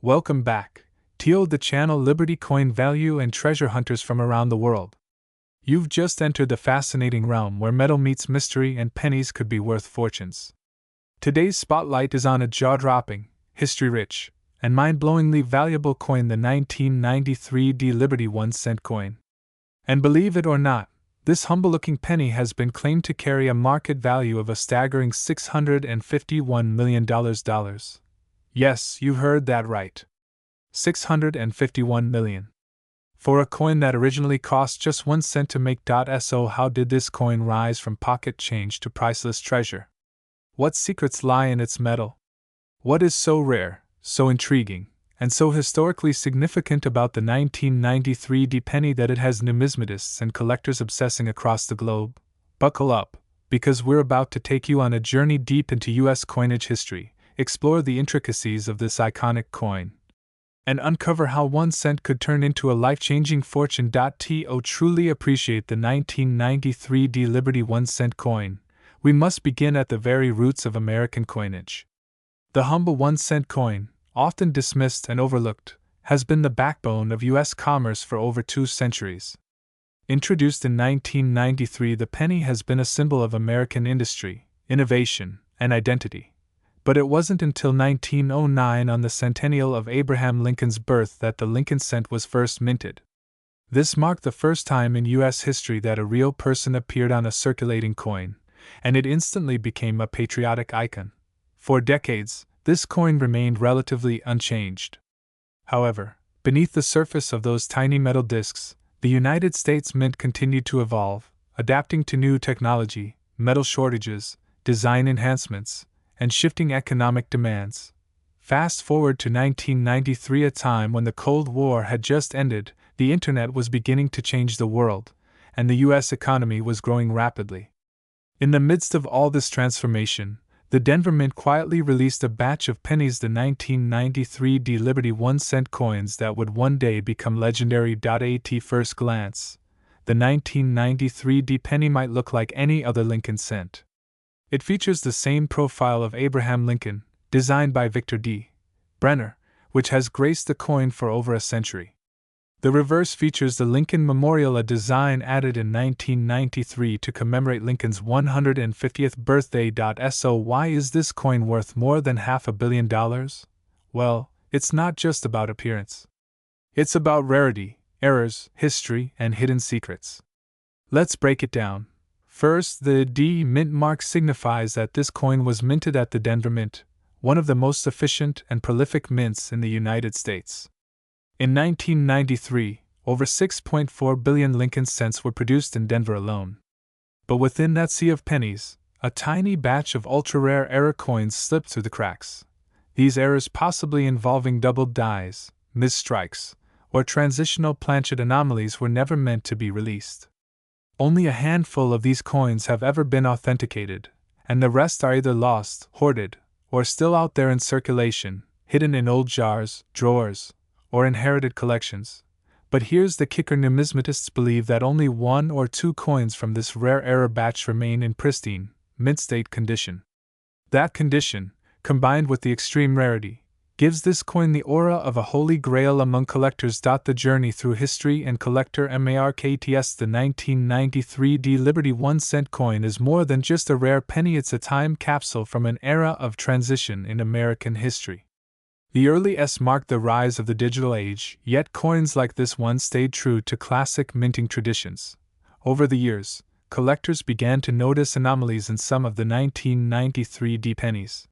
Welcome back, to the channel Liberty Coin Value and Treasure Hunters from around the world. You've just entered the fascinating realm where metal meets mystery and pennies could be worth fortunes. Today's spotlight is on a jaw-dropping, history-rich, and mind-blowingly valuable coin, the 1993 Liberty 1-cent coin. And believe it or not, this humble-looking penny has been claimed to carry a market value of a staggering $651 million. Yes, you heard that right. $651 million. For a coin that originally cost just 1 cent to make. So how did this coin rise from pocket change to priceless treasure? What secrets lie in its metal? What is so rare, so intriguing, and so historically significant about the 1993 penny that it has numismatists and collectors obsessing across the globe? Buckle up, because we're about to take you on a journey deep into U.S. coinage history, explore the intricacies of this iconic coin, and uncover how 1 cent could turn into a life-changing fortune. To truly appreciate the 1993 Liberty 1-cent coin, we must begin at the very roots of American coinage. The humble 1-cent coin, often dismissed and overlooked, has been the backbone of U.S. commerce for over 2 centuries. Introduced in 1993, the penny has been a symbol of American industry, innovation, and identity. But it wasn't until 1909, on the centennial of Abraham Lincoln's birth, that the Lincoln cent was first minted. This marked the first time in U.S. history that a real person appeared on a circulating coin, and it instantly became a patriotic icon. For decades, this coin remained relatively unchanged. However, beneath the surface of those tiny metal discs, the United States Mint continued to evolve, adapting to new technology, metal shortages, design enhancements, and shifting economic demands. Fast forward to 1993, a time when the Cold War had just ended, the internet was beginning to change the world, and the U.S. economy was growing rapidly. In the midst of all this transformation, the Denver Mint quietly released a batch of pennies, the 1993 Liberty 1-cent coins that would one day become legendary. At first glance, the 1993 penny might look like any other Lincoln cent. It features the same profile of Abraham Lincoln, designed by Victor D. Brenner, which has graced the coin for over a century. The reverse features the Lincoln Memorial, a design added in 1993 to commemorate Lincoln's 150th birthday. So why is this coin worth more than $500 million? Well, it's not just about appearance. It's about rarity, errors, history, and hidden secrets. Let's break it down. First, the D Mint mark signifies that this coin was minted at the Denver Mint, one of the most efficient and prolific mints in the United States. In 1993, over 6.4 billion Lincoln cents were produced in Denver alone. But within that sea of pennies, a tiny batch of ultra-rare error coins slipped through the cracks. These errors, possibly involving doubled dies, misstrikes, or transitional planchet anomalies, were never meant to be released. Only a handful of these coins have ever been authenticated, and the rest are either lost, hoarded, or still out there in circulation, hidden in old jars, drawers, or inherited collections. But here's the kicker: numismatists believe that only 1 or 2 coins from this rare error batch remain in pristine, mint-state condition. That condition, combined with the extreme rarity, gives this coin the aura of a holy grail among collectors. The journey through history and collector markets. The 1993 Liberty 1-cent coin is more than just a rare penny, it's a time capsule from an era of transition in American history. The early S marked the rise of the digital age, yet coins like this one stayed true to classic minting traditions. Over the years, collectors began to notice anomalies in some of the 1993 pennies.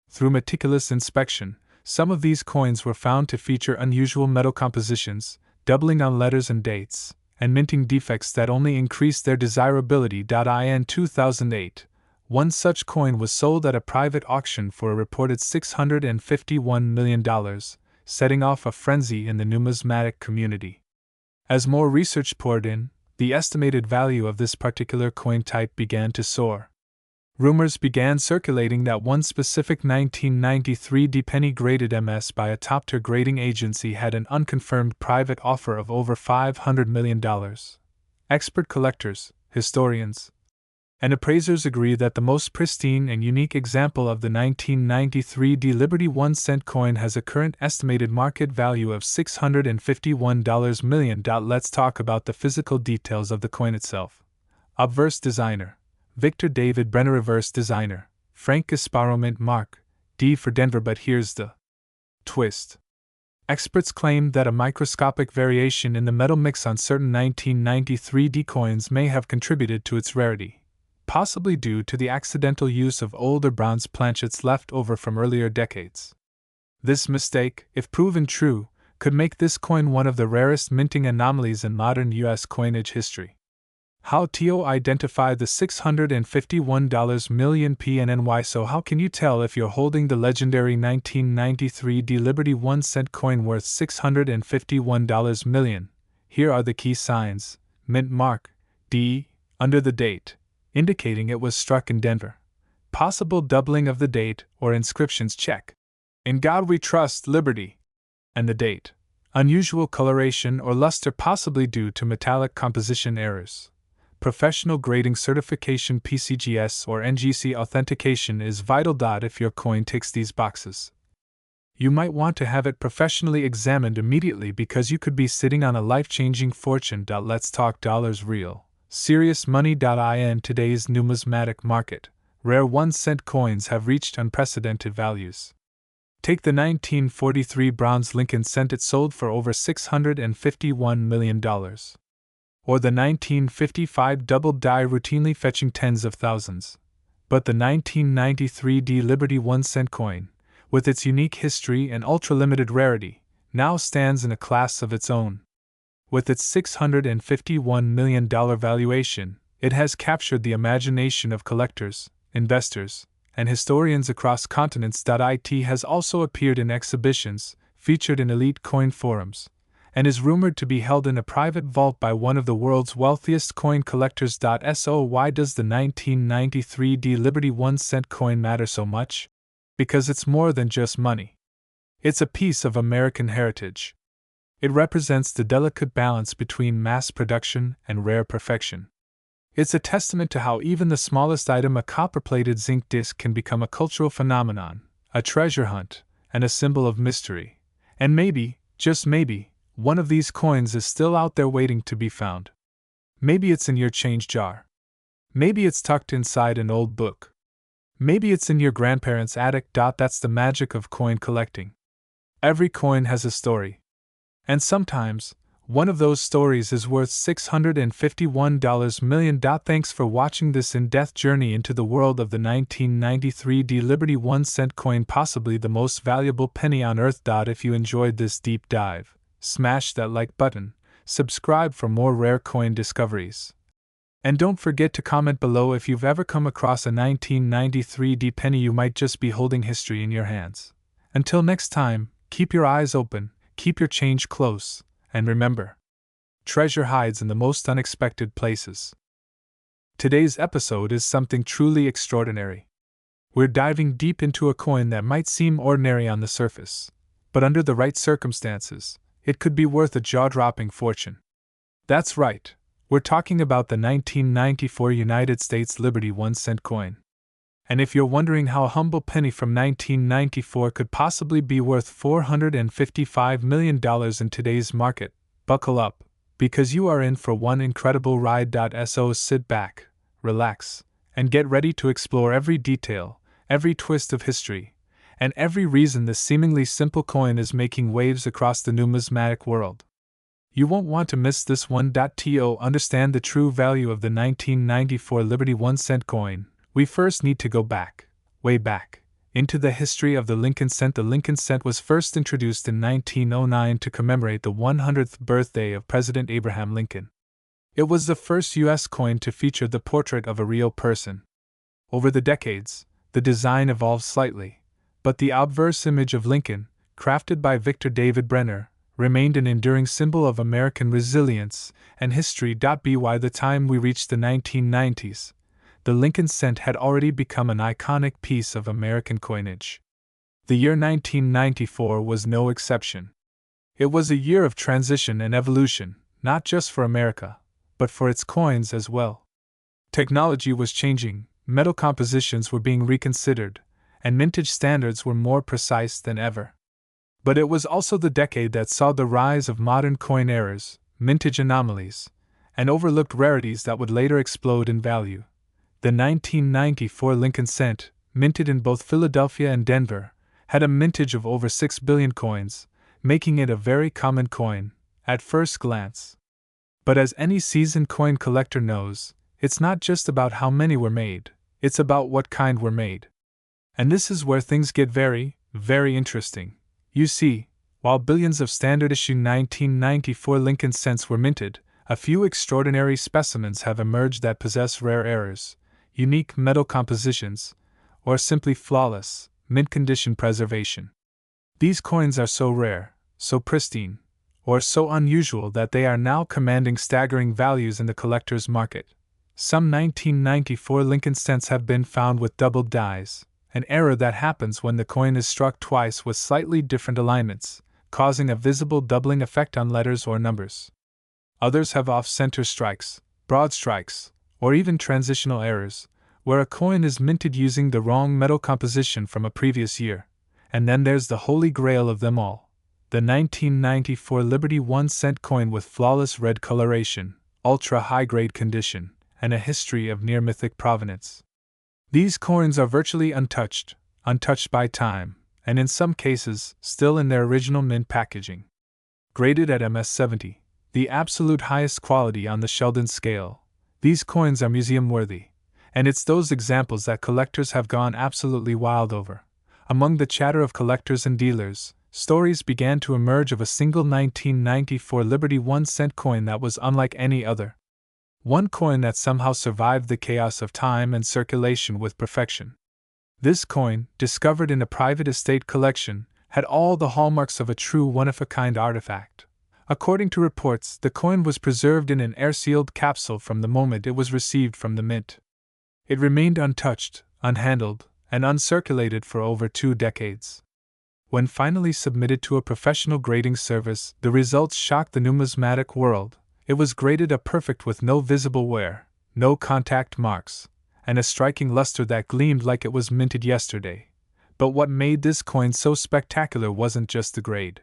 Through meticulous inspection, some of these coins were found to feature unusual metal compositions, doubling on letters and dates, and minting defects that only increased their desirability. In 2008, one such coin was sold at a private auction for a reported $651 million, setting off a frenzy in the numismatic community. As more research poured in, the estimated value of this particular coin type began to soar. Rumors began circulating that one specific 1993 penny graded MS by a top-tier grading agency had an unconfirmed private offer of over $500 million. Expert collectors, historians, And appraisers agree that the most pristine and unique example of the 1993 Liberty 1-cent coin has a current estimated market value of $651 million. Let's talk about the physical details of the coin itself. Obverse designer: Victor David Brenner. Reverse designer: Frank Gasparo. Mint mark: D for Denver. But here's the twist. Experts claim that a microscopic variation in the metal mix on certain 1993 coins may have contributed to its rarity, possibly due to the accidental use of older bronze planchets left over from earlier decades. This mistake, if proven true, could make this coin one of the rarest minting anomalies in modern U.S. coinage history. How TO identified the $651 million PNNY? So how can you tell if you're holding the legendary 1993 Liberty 1-cent coin worth $651 million? Here are the key signs: mint mark, D, under the date, indicating it was struck in Denver. Possible doubling of the date or inscriptions check. In God we trust, Liberty. And the date. Unusual coloration or luster, possibly due to metallic composition errors. Professional grading certification PCGS or NGC authentication is vital. If your coin ticks these boxes, you might want to have it professionally examined immediately because you could be sitting on a life-changing fortune. Let's talk dollars. Real, serious money. In today's numismatic market, rare 1-cent coins have reached unprecedented values. Take the 1943 bronze Lincoln cent. It sold for over $651 million. Or the 1955 double die, routinely fetching tens of thousands. But the 1993 Liberty 1-cent coin, with its unique history and ultra-limited rarity, now stands in a class of its own. With its $651 million valuation, it has captured the imagination of collectors, investors, and historians across continents. It has also appeared in exhibitions, featured in elite coin forums, and is rumored to be held in a private vault by one of the world's wealthiest coin collectors. So why does the 1993 Liberty 1-cent coin matter so much? Because it's more than just money. It's a piece of American heritage. It represents the delicate balance between mass production and rare perfection. It's a testament to how even the smallest item, a copper-plated zinc disc, can become a cultural phenomenon, a treasure hunt, and a symbol of mystery. And maybe, just maybe, one of these coins is still out there waiting to be found. Maybe it's in your change jar. Maybe it's tucked inside an old book. Maybe it's in your grandparents' attic. That's the magic of coin collecting. Every coin has a story. And sometimes, one of those stories is worth $651 million. Thanks for watching this in-depth journey into the world of the 1993 Liberty 1-cent coin, possibly the most valuable penny on earth. If you enjoyed this deep dive, smash that like button, subscribe for more rare coin discoveries. And don't forget to comment below if you've ever come across a 1993 penny. You might just be holding history in your hands. Until next time, keep your eyes open, keep your change close, and remember, treasure hides in the most unexpected places. Today's episode is something truly extraordinary. We're diving deep into a coin that might seem ordinary on the surface, but under the right circumstances, it could be worth a jaw-dropping fortune. That's right, we're talking about the 1994 United States Liberty 1-cent coin. And if you're wondering how a humble penny from 1994 could possibly be worth $455 million in today's market, buckle up, because you are in for one incredible ride. So sit back, relax, and get ready to explore every detail, every twist of history, and every reason this seemingly simple coin is making waves across the numismatic world. You won't want to miss this one. To understand the true value of the 1994 Liberty 1-cent coin, we first need to go back, way back, into the history of the Lincoln cent. The Lincoln cent was first introduced in 1909 to commemorate the 100th birthday of President Abraham Lincoln. It was the first U.S. coin to feature the portrait of a real person. Over the decades, the design evolved slightly, but the obverse image of Lincoln, crafted by Victor David Brenner, remained an enduring symbol of American resilience and history. By the time we reached the 1990s, the Lincoln cent had already become an iconic piece of American coinage. The year 1994 was no exception. It was a year of transition and evolution, not just for America, but for its coins as well. Technology was changing, metal compositions were being reconsidered, and mintage standards were more precise than ever. But it was also the decade that saw the rise of modern coin errors, mintage anomalies, and overlooked rarities that would later explode in value. The 1994 Lincoln cent, minted in both Philadelphia and Denver, had a mintage of over 6 billion coins, making it a very common coin, at first glance. But as any seasoned coin collector knows, it's not just about how many were made, it's about what kind were made. And this is where things get very, very interesting. You see, while billions of standard issue 1994 Lincoln cents were minted, a few extraordinary specimens have emerged that possess rare errors, unique metal compositions, or simply flawless, mint condition preservation. These coins are so rare, so pristine, or so unusual that they are now commanding staggering values in the collector's market. Some 1994 Lincoln cents have been found with doubled dies, an error that happens when the coin is struck twice with slightly different alignments, causing a visible doubling effect on letters or numbers. Others have off-center strikes, broad strikes, or even transitional errors, where a coin is minted using the wrong metal composition from a previous year. And then there's the holy grail of them all, the 1994 Liberty 1-cent coin with flawless red coloration, ultra-high-grade condition, and a history of near-mythic provenance. These coins are virtually untouched by time, and in some cases, still in their original mint packaging. Graded at MS-70, the absolute highest quality on the Sheldon scale, these coins are museum-worthy, and it's those examples that collectors have gone absolutely wild over. Among the chatter of collectors and dealers, stories began to emerge of a single 1994 Liberty 1-cent coin that was unlike any other. One coin that somehow survived the chaos of time and circulation with perfection. This coin, discovered in a private estate collection, had all the hallmarks of a true one-of-a-kind artifact. According to reports, the coin was preserved in an air-sealed capsule from the moment it was received from the mint. It remained untouched, unhandled, and uncirculated for over 2 decades. When finally submitted to a professional grading service, the results shocked the numismatic world. It was graded a perfect with no visible wear, no contact marks, and a striking luster that gleamed like it was minted yesterday. But what made this coin so spectacular wasn't just the grade.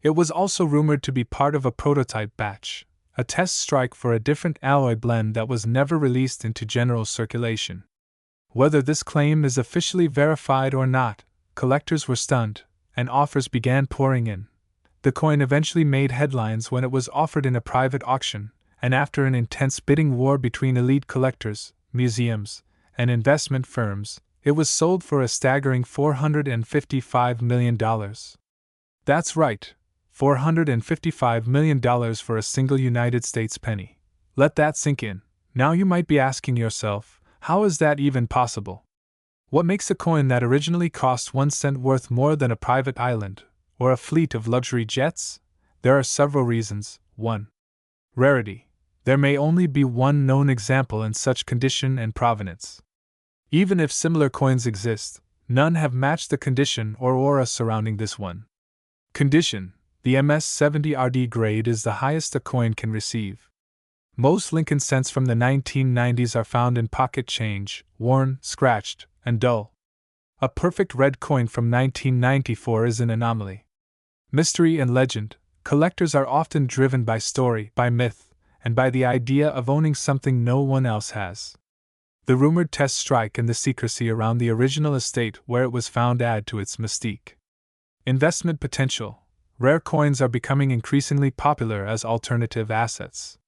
It was also rumored to be part of a prototype batch, a test strike for a different alloy blend that was never released into general circulation. Whether this claim is officially verified or not, collectors were stunned, and offers began pouring in. The coin eventually made headlines when it was offered in a private auction, and after an intense bidding war between elite collectors, museums, and investment firms, it was sold for a staggering $455 million. That's right, $455 million for a single United States penny. Let that sink in. Now you might be asking yourself, how is that even possible? What makes a coin that originally cost 1 cent worth more than a private island, or a fleet of luxury jets? There are several reasons. 1. Rarity. There may only be one known example in such condition and provenance. Even if similar coins exist, none have matched the condition or aura surrounding this one. Condition. The MS-70 RD grade is the highest a coin can receive. Most Lincoln cents from the 1990s are found in pocket change, worn, scratched, and dull. A perfect red coin from 1994 is an anomaly. Mystery and legend. Collectors are often driven by story, by myth, and by the idea of owning something no one else has. The rumored test strike and the secrecy around the original estate where it was found add to its mystique. Investment potential. Rare coins are becoming increasingly popular as alternative assets.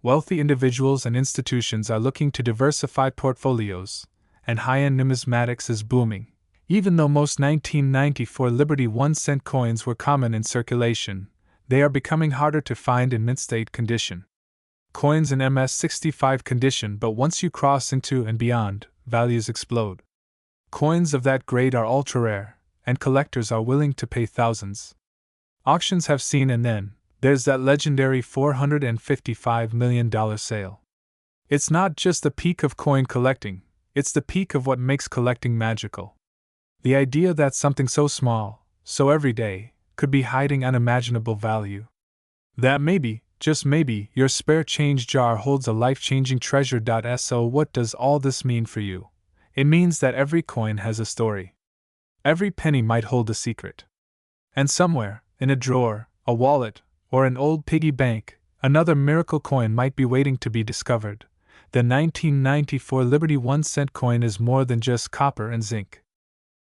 Wealthy individuals and institutions are looking to diversify portfolios, and high-end numismatics is booming. Even though most 1994 Liberty 1-cent coins were common in circulation, they are becoming harder to find in mint-state condition. Coins in MS-65 condition, but once you cross into and beyond, values explode. Coins of that grade are ultra-rare, and collectors are willing to pay thousands. Auctions have seen, and then there's that legendary $455 million sale. It's not just the peak of coin collecting, it's the peak of what makes collecting magical. The idea that something so small, so everyday, could be hiding unimaginable value. That maybe, just maybe, your spare change jar holds a life-changing treasure. So what does all this mean for you? It means that every coin has a story. Every penny might hold a secret. And somewhere, in a drawer, a wallet, or an old piggy bank, another miracle coin might be waiting to be discovered. The 1994 Liberty 1-cent coin is more than just copper and zinc.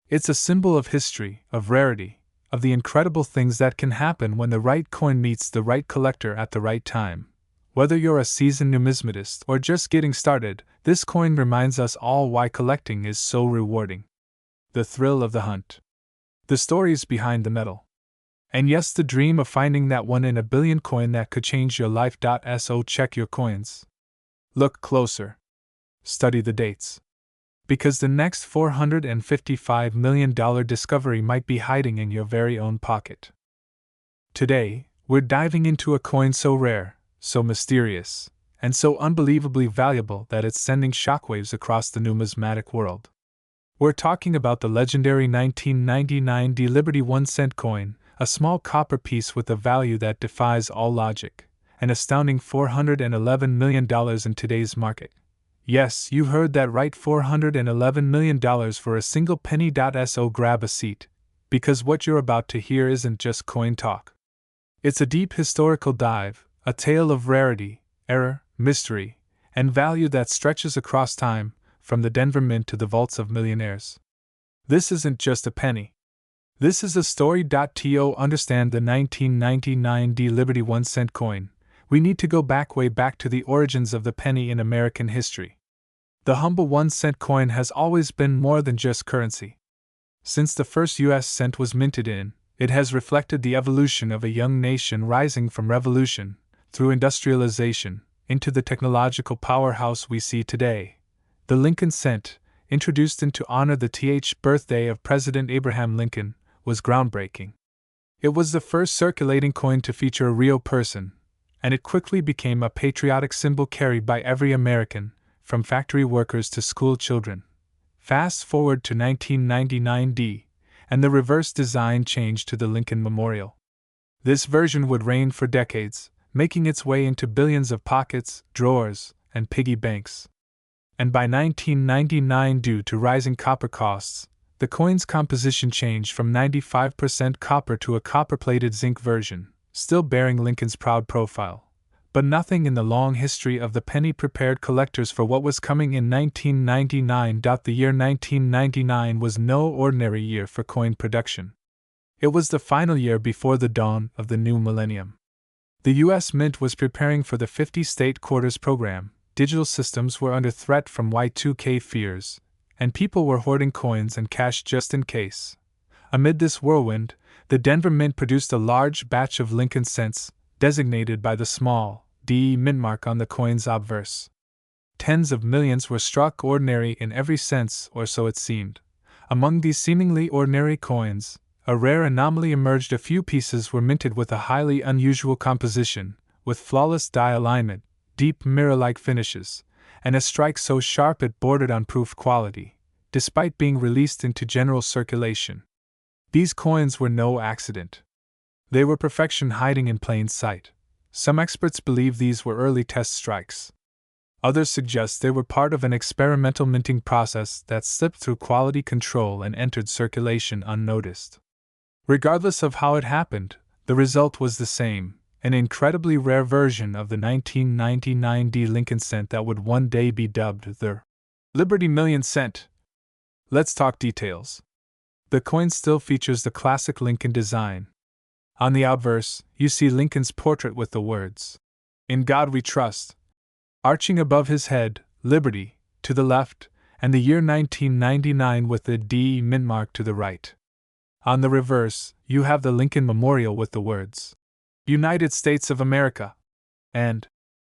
It's a symbol of history, of rarity, of the incredible things that can happen when the right coin meets the right collector at the right time. Whether you're a seasoned numismatist or just getting started, this coin reminds us all why collecting is so rewarding. The thrill of the hunt. The stories behind the metal. And yes, the dream of finding that 1 in a billion coin that could change your life. So check your coins. Look closer. Study the dates. Because the next $455 million discovery might be hiding in your very own pocket. Today, we're diving into a coin so rare, so mysterious, and so unbelievably valuable that it's sending shockwaves across the numismatic world. We're talking about the legendary 1999 Liberty 1-cent coin, a small copper piece with a value that defies all logic, an astounding $411 million in today's market. Yes, you heard that right, $411 million for a single penny. So grab a seat, because what you're about to hear isn't just coin talk. It's a deep historical dive, a tale of rarity, error, mystery, and value that stretches across time, from the Denver Mint to the vaults of millionaires. This isn't just a penny. This is a story. To understand the 1999 Liberty 1-cent coin, we need to go way back to the origins of the penny in American history. The humble 1-cent coin has always been more than just currency. Since the first U.S. cent was minted it has reflected the evolution of a young nation rising from revolution, through industrialization, into the technological powerhouse we see today. The Lincoln cent, introduced to honor the birthday of President Abraham Lincoln, was groundbreaking. It was the first circulating coin to feature a real person, and it quickly became a patriotic symbol carried by every American, from factory workers to school children. Fast forward to 1999, and the reverse design changed to the Lincoln Memorial. This version would reign for decades, making its way into billions of pockets, drawers, and piggy banks. And by 1999, due to rising copper costs, the coin's composition changed from 95% copper to a copper-plated zinc version, still bearing Lincoln's proud profile. But nothing in the long history of the penny prepared collectors for what was coming in 1999. The year 1999 was no ordinary year for coin production. It was the final year before the dawn of the new millennium. The U.S. Mint was preparing for the 50-state quarters program, digital systems were under threat from Y2K fears, and people were hoarding coins and cash just in case. Amid this whirlwind, the Denver Mint produced a large batch of Lincoln cents, designated by the small D mint mark on the coin's obverse. Tens of millions were struck ordinary in every sense, or so it seemed. Among these seemingly ordinary coins, a rare anomaly emerged. A few pieces were minted with a highly unusual composition, with flawless die alignment, deep mirror-like finishes, and a strike so sharp it bordered on proof quality, despite being released into general circulation. These coins were no accident. They were perfection hiding in plain sight. Some experts believe these were early test strikes. Others suggest they were part of an experimental minting process that slipped through quality control and entered circulation unnoticed. Regardless of how it happened, the result was the same, an incredibly rare version of the 1999 Lincoln cent that would one day be dubbed the Liberty Million Cent. Let's talk details. The coin still features the classic Lincoln design. On the obverse, you see Lincoln's portrait with the words, "In God We Trust," arching above his head, Liberty, to the left, and the year 1999 with the D mint mark to the right. On the reverse, you have the Lincoln Memorial with the words, "United States of America," and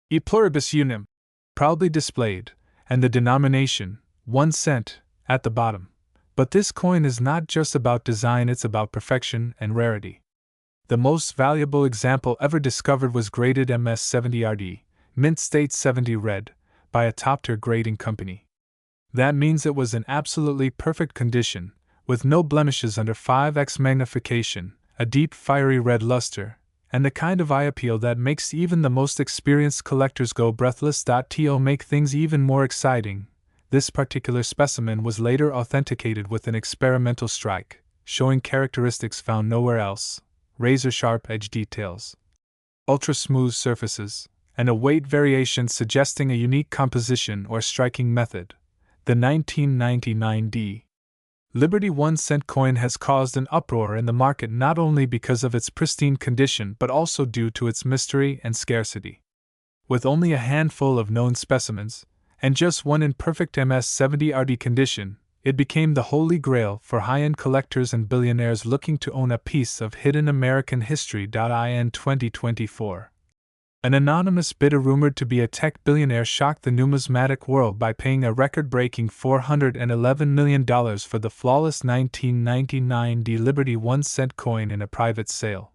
"E Pluribus Unum," proudly displayed, and the denomination, 1 cent, at the bottom. But this coin is not just about design, it's about perfection and rarity. The most valuable example ever discovered was graded MS-70RD, Mint State 70 Red, by a top-tier grading company. That means it was in absolutely perfect condition, with no blemishes under 5x magnification, a deep fiery red luster, and the kind of eye appeal that makes even the most experienced collectors go breathless. To make things even more exciting, this particular specimen was later authenticated with an experimental strike, showing characteristics found nowhere else: razor-sharp edge details, ultra-smooth surfaces, and a weight variation suggesting a unique composition or striking method. The 1999 Liberty 1-cent coin has caused an uproar in the market not only because of its pristine condition but also due to its mystery and scarcity. With only a handful of known specimens, and just one in perfect MS-70 condition, it became the holy grail for high-end collectors and billionaires looking to own a piece of hidden American history. In 2024, an anonymous bidder rumored to be a tech billionaire shocked the numismatic world by paying a record-breaking $411 million for the flawless 1999 Liberty 1-cent coin in a private sale.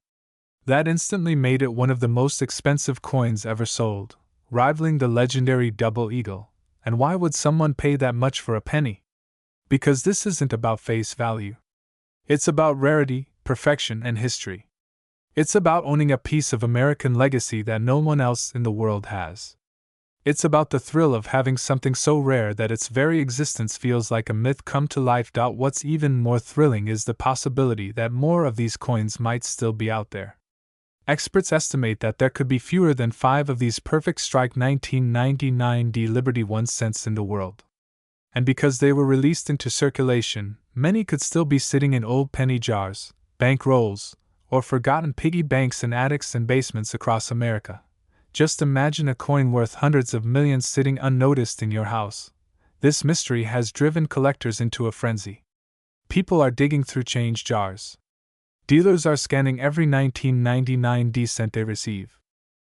That instantly made it one of the most expensive coins ever sold, rivaling the legendary Double Eagle. And why would someone pay that much for a penny? Because this isn't about face value. It's about rarity, perfection, and history. It's about owning a piece of American legacy that no one else in the world has. It's about the thrill of having something so rare that its very existence feels like a myth come to life. What's even more thrilling is the possibility that more of these coins might still be out there. Experts estimate that there could be fewer than 5 of these perfect strike 1999 Liberty 1 cents in the world. And because they were released into circulation, many could still be sitting in old penny jars, bank rolls, or forgotten piggy banks in attics and basements across America. Just imagine a coin worth hundreds of millions sitting unnoticed in your house. This mystery has driven collectors into a frenzy. People are digging through change jars. Dealers are scanning every 1999 cent they receive.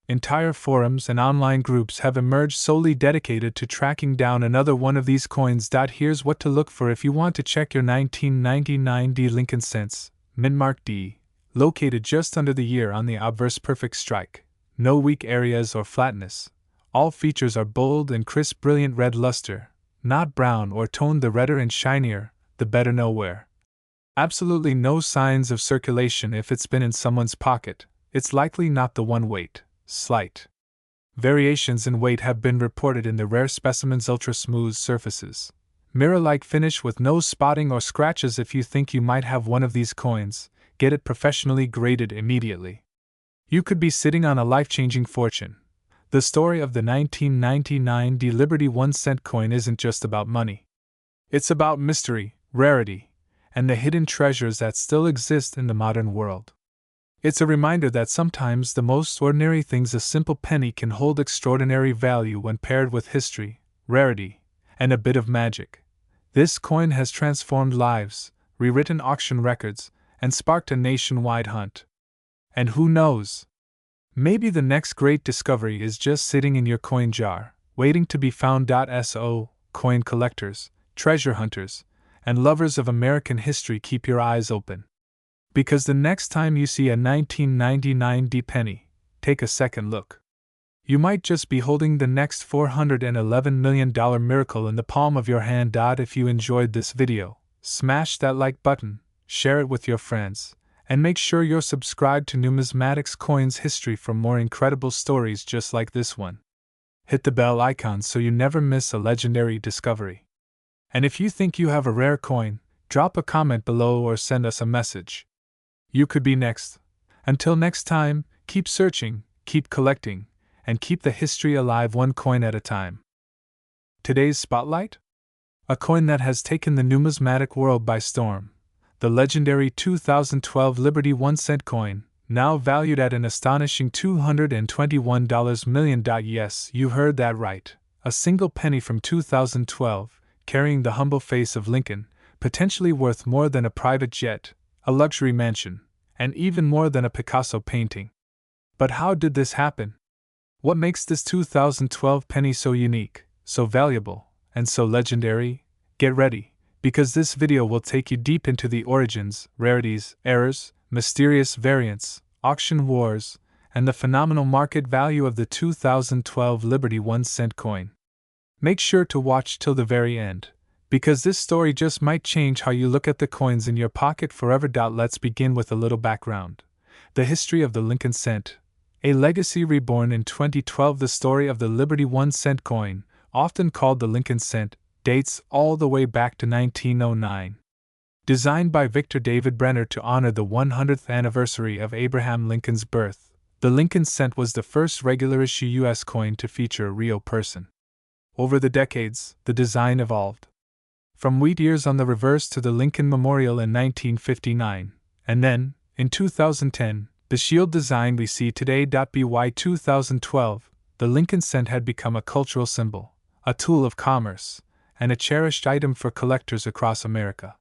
Entire forums and online groups have emerged solely dedicated to tracking down another one of these coins. Here's what to look for if you want to check your 1999 Lincoln Cents, Minmark D, located just under the year on the obverse perfect strike. No weak areas or flatness. All features are bold and crisp, brilliant red luster, not brown or toned. The redder and shinier, the better. Nowhere. Absolutely no signs of circulation. If it's been in someone's pocket, it's likely not the one. Weight. Slight variations in weight have been reported in the rare specimen's ultra-smooth surfaces. Mirror-like finish with no spotting or scratches. If you think you might have one of these coins, get it professionally graded immediately. You could be sitting on a life-changing fortune. The story of the 1999 Liberty 1-cent coin isn't just about money. It's about mystery, rarity, and the hidden treasures that still exist in the modern world. It's a reminder that sometimes the most ordinary things, a simple penny, can hold extraordinary value when paired with history, rarity, and a bit of magic. This coin has transformed lives, rewritten auction records, and sparked a nationwide hunt. And who knows? Maybe the next great discovery is just sitting in your coin jar, waiting to be found. So, coin collectors, treasure hunters, and lovers of American history, keep your eyes open. Because the next time you see a 1999 penny, take a second look. You might just be holding the next $411 million miracle in the palm of your hand. If you enjoyed this video, smash that like button, share it with your friends, and make sure you're subscribed to Numismatics Coins History for more incredible stories just like this one. Hit the bell icon so you never miss a legendary discovery. And if you think you have a rare coin, drop a comment below or send us a message. You could be next. Until next time, keep searching, keep collecting, and keep the history alive, one coin at a time. Today's spotlight? A coin that has taken the numismatic world by storm. The legendary 2012 Liberty 1-cent coin, now valued at an astonishing $221 million. Yes, you heard that right. A single penny from 2012, carrying the humble face of Lincoln, potentially worth more than a private jet, a luxury mansion, and even more than a Picasso painting. But how did this happen? What makes this 2012 penny so unique, so valuable, and so legendary? Get ready, because this video will take you deep into the origins, rarities, errors, mysterious variants, auction wars, and the phenomenal market value of the 2012 Liberty 1-cent coin. Make sure to watch till the very end, because this story just might change how you look at the coins in your pocket forever. Let's begin with a little background. The history of the Lincoln cent, a legacy reborn in 2012. The story of the Liberty 1-cent coin, often called the Lincoln cent, dates all the way back to 1909. Designed by Victor David Brenner to honor the 100th anniversary of Abraham Lincoln's birth, the Lincoln cent was the first regular-issue U.S. coin to feature a real person. Over the decades, the design evolved. From wheat ears on the reverse to the Lincoln Memorial in 1959, and then, in 2010, the shield design we see today. By 2012, the Lincoln cent had become a cultural symbol, a tool of commerce, and a cherished item for collectors across America.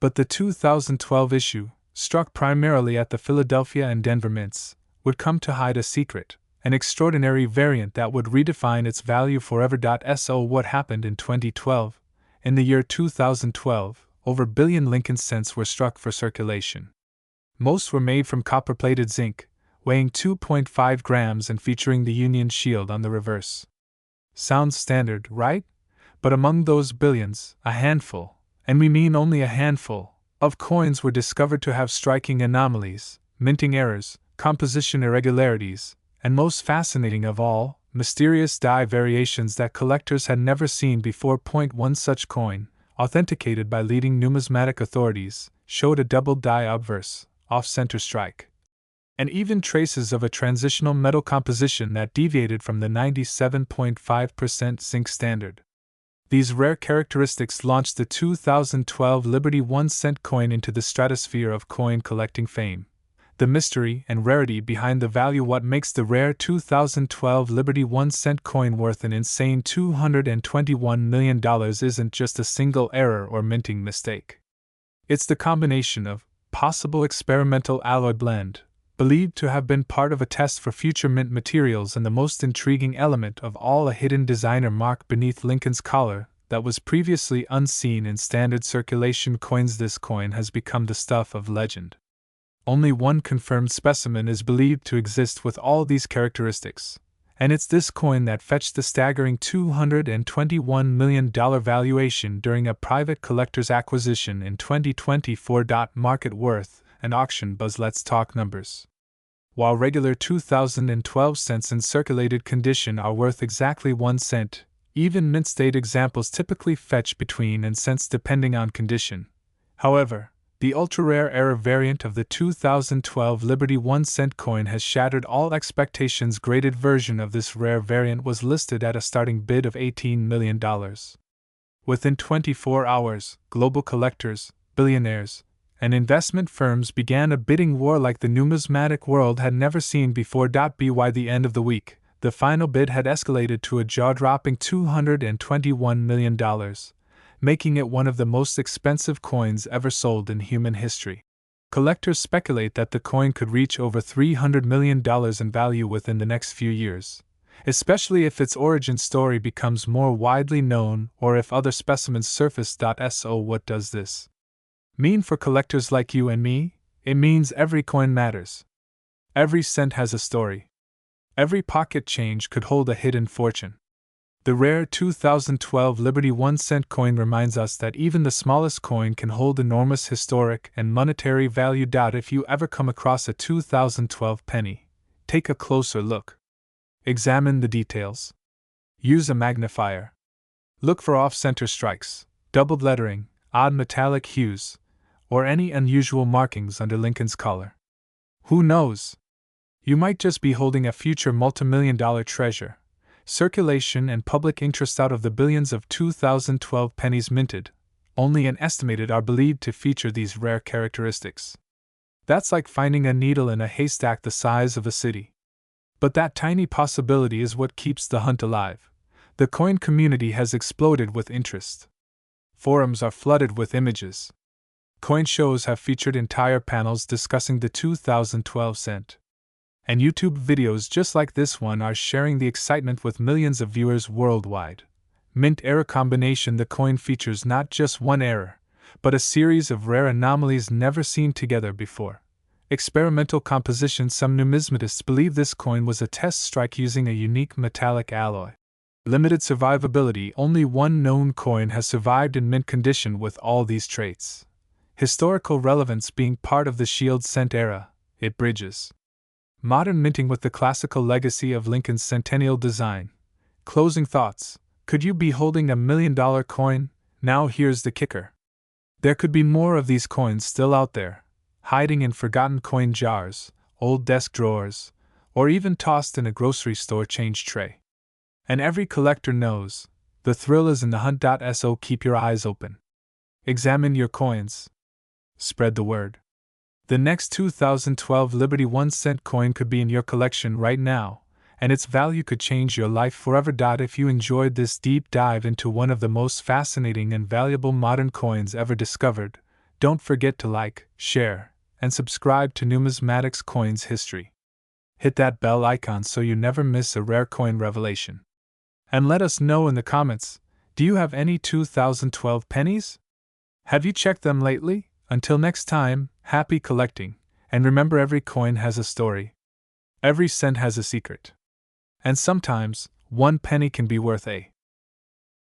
But the 2012 issue, struck primarily at the Philadelphia and Denver mints, would come to hide a secret, an extraordinary variant that would redefine its value forever. So what happened in 2012? In the year 2012, over a billion Lincoln cents were struck for circulation. Most were made from copper-plated zinc, weighing 2.5 grams and featuring the Union shield on the reverse. Sounds standard, right? But among those billions, a handful, and we mean only a handful, of coins were discovered to have striking anomalies, minting errors, composition irregularities, and most fascinating of all, mysterious die variations that collectors had never seen before. One such coin, authenticated by leading numismatic authorities, showed a doubled die obverse, off-center strike, and even traces of a transitional metal composition that deviated from the 97.5% zinc standard. These rare characteristics launched the 2012 Liberty 1-cent coin into the stratosphere of coin collecting fame. The mystery and rarity behind the value. What makes the rare 2012 Liberty 1-cent coin worth an insane $221 million isn't just a single error or minting mistake. It's the combination of possible experimental alloy blend, believed to have been part of a test for future mint materials, and the most intriguing element of all, a hidden designer mark beneath Lincoln's collar that was previously unseen in standard circulation coins. This coin has become the stuff of legend. Only one confirmed specimen is believed to exist with all these characteristics, and it's this coin that fetched the staggering $221 million valuation during a private collector's acquisition in 2024. Market worth and auction buzz. Let's talk numbers. While regular 2012 cents in circulated condition are worth exactly 1 cent, even mint state examples typically fetch between and cents depending on condition. However, the ultra-rare error variant of the 2012 Liberty 1-cent coin has shattered all expectations. Graded version of this rare variant was listed at a starting bid of $18 million. Within 24 hours, global collectors, billionaires, and investment firms began a bidding war like the numismatic world had never seen before. By the end of the week, the final bid had escalated to a jaw-dropping $221 million. Making it one of the most expensive coins ever sold in human history. Collectors speculate that the coin could reach over $300 million in value within the next few years, especially if its origin story becomes more widely known or if other specimens surface. So what does this mean for collectors like you and me? It means every coin matters. Every cent has a story. Every pocket change could hold a hidden fortune. The rare 2012 Liberty 1-cent coin reminds us that even the smallest coin can hold enormous historic and monetary value. If you ever come across a 2012 penny, take a closer look. Examine the details. Use a magnifier. Look for off-center strikes, doubled lettering, odd metallic hues, or any unusual markings under Lincoln's collar. Who knows? You might just be holding a future multimillion-dollar treasure. Circulation and public interest. Out of the billions of 2012 pennies minted, only an estimated are believed to feature these rare characteristics. That's like finding a needle in a haystack the size of a city. But that tiny possibility is what keeps the hunt alive. The coin community has exploded with interest. Forums are flooded with images. Coin shows have featured entire panels discussing the 2012 cent. And YouTube videos just like this one are sharing the excitement with millions of viewers worldwide. Mint error combination. The coin features not just one error, but a series of rare anomalies never seen together before. Experimental composition. Some numismatists believe this coin was a test strike using a unique metallic alloy. Limited survivability. Only one known coin has survived in mint condition with all these traits. Historical relevance. Being part of the shield cent era, It bridges modern minting with the classical legacy of Lincoln's centennial design. Closing thoughts. Could you be holding $1 million coin? Now here's the kicker. There could be more of these coins still out there, hiding in forgotten coin jars, old desk drawers, or even tossed in a grocery store change tray. And every collector knows, the thrill is in the hunt. So keep your eyes open. Examine your coins. Spread the word. The next 2012 Liberty 1-cent coin could be in your collection right now, and its value could change your life forever. If you enjoyed this deep dive into one of the most fascinating and valuable modern coins ever discovered, don't forget to like, share, and subscribe to Numismatics Coins History. Hit that bell icon so you never miss a rare coin revelation. And let us know in the comments, do you have any 2012 pennies? Have you checked them lately? Until next time, happy collecting, and remember, every coin has a story. Every cent has a secret. And sometimes, one penny can be worth a